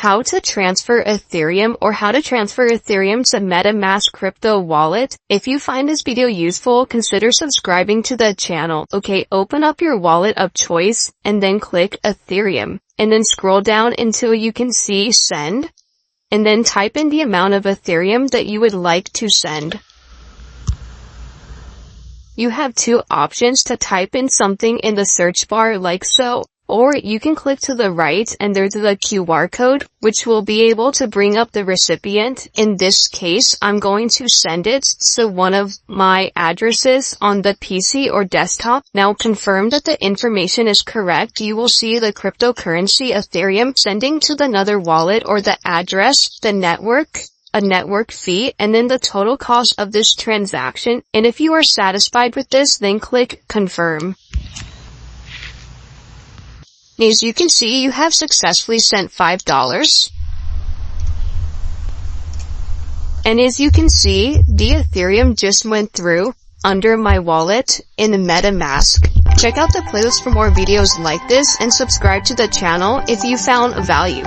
how to transfer Ethereum or how to transfer Ethereum to Metamask crypto wallet. If you find this video useful, consider subscribing to the channel. Okay, open up your wallet of choice and then click Ethereum and then scroll down until you can see send and then type in the amount of Ethereum that you would like to send. You have two options to type in something in the search bar like so. Or you can click to the right and there's the QR code, which will be able to bring up the recipient. In this case, I'm going to send it to one of my addresses on the PC or desktop. Now confirm that the information is correct. You will see the cryptocurrency Ethereum sending to another wallet or the address, the network, a network fee, and then the total cost of this transaction. And if you are satisfied with this, then click confirm. As you can see, you have successfully sent $5. And as you can see, the Ethereum just went through under my wallet in Metamask. Check out the playlist for more videos like this and subscribe to the channel if you found value.